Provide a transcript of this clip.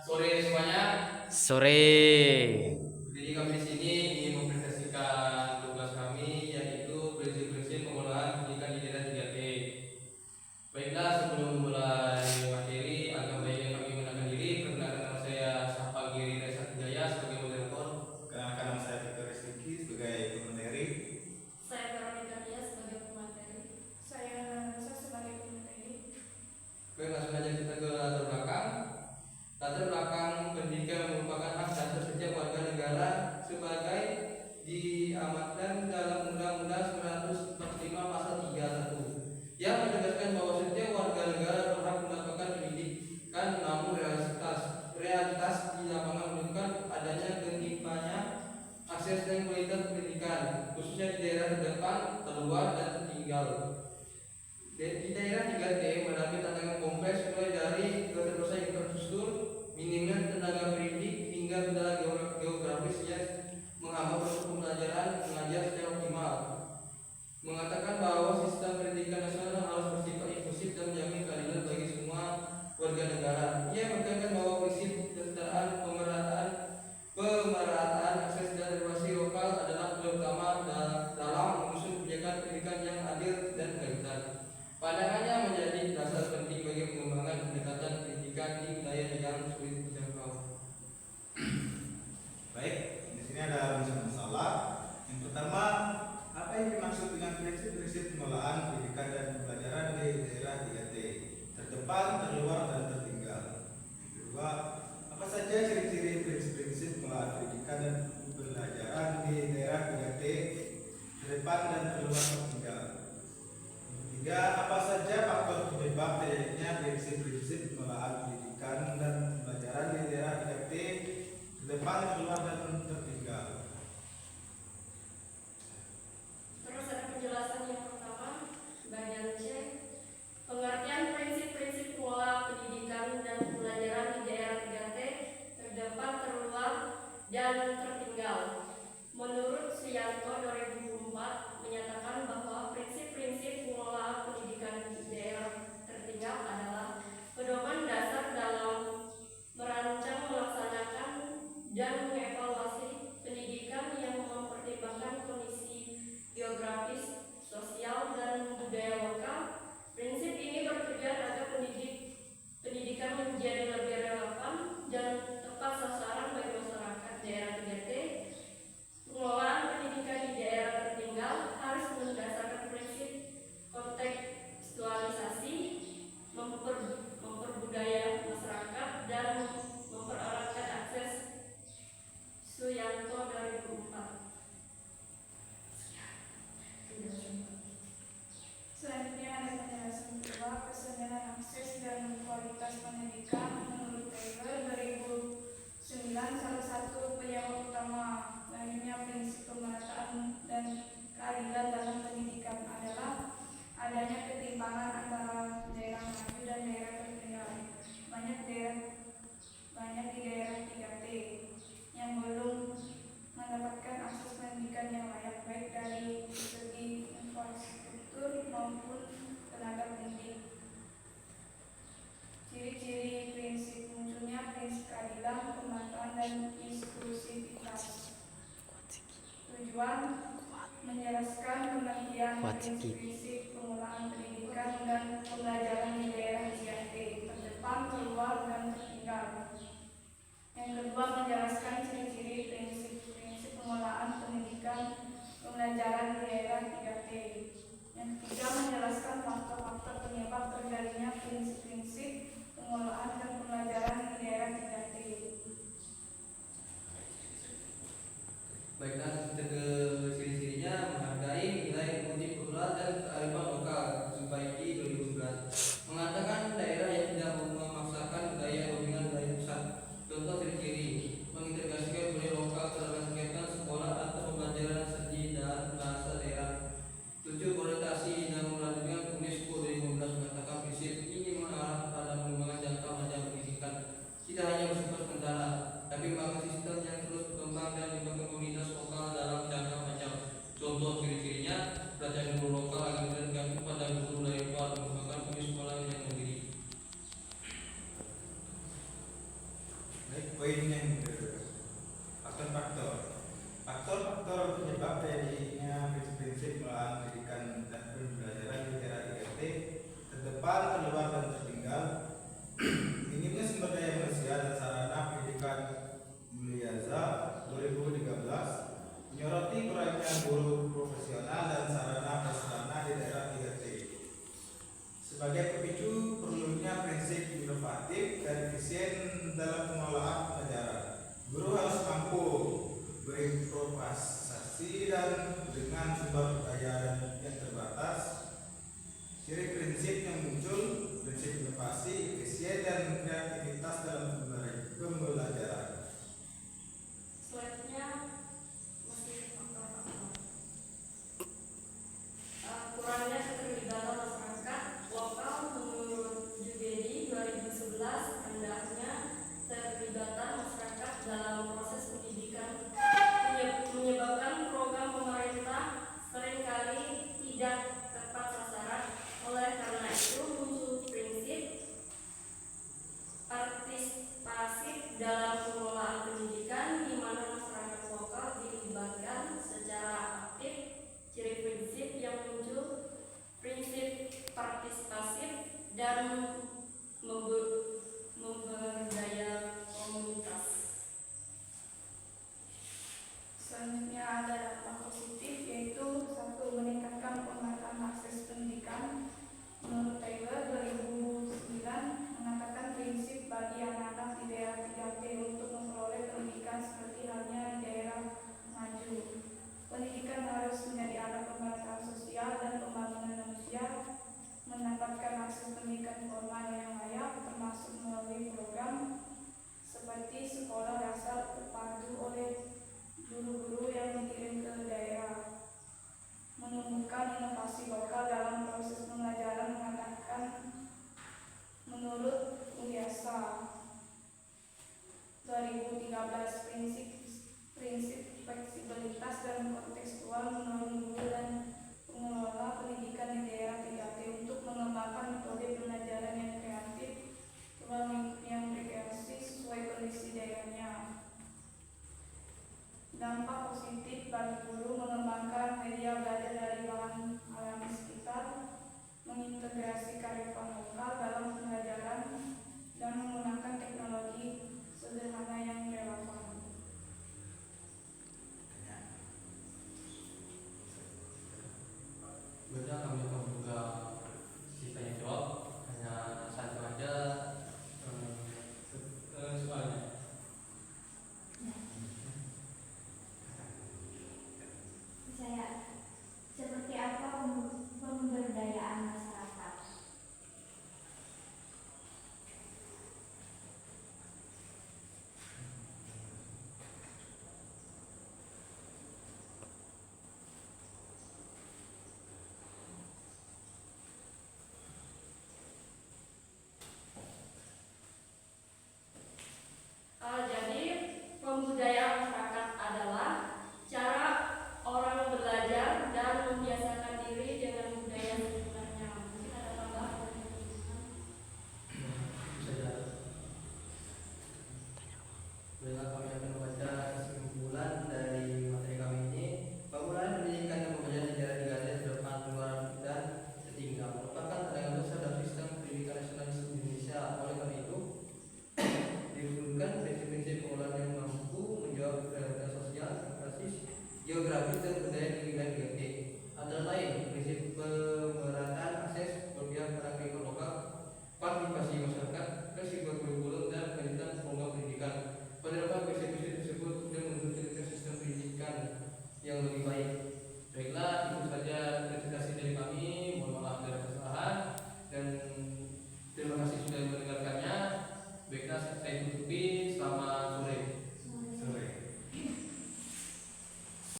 Sore semuanya. Sore. Jadi kami di sini ingin mempresentasikan tugas kami, yaitu prinsip-prinsip pengelolaan pendidikan di daerah 3T. Baiklah, sebelum mulai materi, agak baiknya kami mengenalkan diri. Perkenalkan, nama saya Sapa Giri Reza Jaya sebagai moderator. Kenalkan, nama saya Victor Rizky sebagai pemateri. Saya Veronica Dia sebagai pemateri. Saya Nasa sebagai pemateri. Baik, langsung aja kita ke latar belakang. Latar belakang pendidikan merupakan hak dasar setiap warga negara sebagai diamatkan dalam Undang-Undang 945 Pasal 31 yang menegaskan bahwa setiap warga negara berhak mendapatkan pendidikan, namun realitas di lapangan menunjukkan adanya ketimpanya akses dan kualitas pendidikan, khususnya di daerah terdepan, terluar, dan tertinggal. Di daerah 3T menghadapi tantangan kompleks mulai dari keterbatasan infrastruktur, minimnya tenaga pendidik, hingga kendala geografis yang menghambat proses pembelajaran mengajar secara optimal. Mengatakan bahwa sistem pendidikan nasional harus bersifat inklusif dan menjamin keadilan bagi semua warga negara. Ia menekankan bahwa prinsip kesetaraan, pemerataan akses dan regulasi lokal adalah pilar utama dalam mengusung kebijakan pendidikan yang adil dan berkelanjutan. Pandangannya menjadi dasar penting bagi pengembangan pendekatan pendidikan di wilayah yang sulit dijangkau. Baik, di sini ada rumus masalah. Yang pertama, apa yang dimaksud dengan prinsip-prinsip pengelolaan pendidikan dan pembelajaran di daerah 3T? Terdepan, terluar, dan tertinggal. Yang kedua, apa saja ciri-ciri prinsip-prinsip pengelolaan pendidikan dan pembelajaran di daerah 3T? Terdepan dan terluar, tertinggal. Tiga, apa saja faktor penyebab terjadinya prinsip-prinsip pengelolaan pendidikan dan pembelajaran di daerah 3T, terdepan, terluar, dan tertinggal. Terus ada penjelasan yang pertama, bagian C. Pengertian prinsip-prinsip pengelolaan pendidikan dan pembelajaran di daerah 3T, terdepan, terluar, dan tertinggal. Menurut Suyanto 2004 menyatakan bahwa prinsip-prinsip pengelolaan pendidikan di daerah tertinggal adalah pedoman dasar dalam merancang, melaksanakan, dan mengevaluasi pendidikan yang mempertimbangkan kondisi geografis, sosial, dan budaya lokal. Prinsip ini bertujuan agar pendidikan menjadi lebih relevan dan tepat sasaran bagi masyarakat daerah 3T. Pengelolaan pendidikan di daerah tertinggal harus berdasarkan prinsip kontekstualisasi, memperbudaya masyarakat, dan mempereratkan akses. Suyanto 2004. Selanjutnya ada penjelasan kedua, kesenjangan akses dan kualitas pendidikan. Menurut Taylor 2009, salah satu penyebab utama lahirnya prinsip pemerataan dan keadilan dalam pendidikan adalah adanya ketimpangan antara daerah maju dan daerah tertinggal. Banyak di daerah 3T yang belum mendapatkan akses pendidikan yang layak, baik dari segi infrastruktur maupun tenaga pendidik. Ciri-ciri prinsip munculnya prinsip keadilan, pemerataan, dan inklusivitas. Tujuan menjelaskan pengertian prinsip-prinsip pengelolaan pendidikan dan pembelajaran di daerah 3T, terdepan, terluar, dan tertinggal. Yang kedua, menjelaskan ciri-ciri prinsip-prinsip pengelolaan pendidikan pembelajaran di daerah 3T. Yang ketiga, menjelaskan faktor-faktor penyebab terjadinya prinsip-prinsip pengelolaan dan pembelajaran di daerah 3T. Baiklah, kita ke ciri-cirinya: menghargai nilai multikultural dan kearifan lokal, Zubaidi 2011 mengatakan daerah yang tidak memaksakan budaya dengan budaya pusat. Contoh ciri-ciri: mengintegrasikan budaya lokal dalam kegiatan sekolah atau pembelajaran seni dan bahasa daerah. 7. Orientasi dan melanjutkan UNESCO 2015 mengatakan prinsip ini mengarah pada pengembangan jangka panjang pendidikan, tidak hanya bersifat sementara, tapi membangun sistem yang terus berkembang dan membangun komunitas lokal dalam jangka panjang. Contoh ciri-cirinya: pelatihan guru lokal agar tidak tergantung pada guru dari luar, mengembangkan unit sekolah yang mandiri. Baik, poin yang faktor-faktor. Faktor-faktor penyebab terjadinya prinsip-prinsip pengelolaan pendidikan dan pembelajaran di era 3T terdepan, terluar, dan tertinggal. Minimnya sumber daya manusia dan sarana pendidikan Mulyaza 2013 menyoroti kurangnya guru profesional dan sarana prasarana di daerah 3T. Sebagai pemicu perlunya prinsip inovatif dan efisien dalam pengelolaan pengajaran, guru harus mampu berimprovisasi dan dengan sumber daya yang terbatas. Ciri prinsip yang muncul, prinsip inovasi, efisien dan kreativitas dalam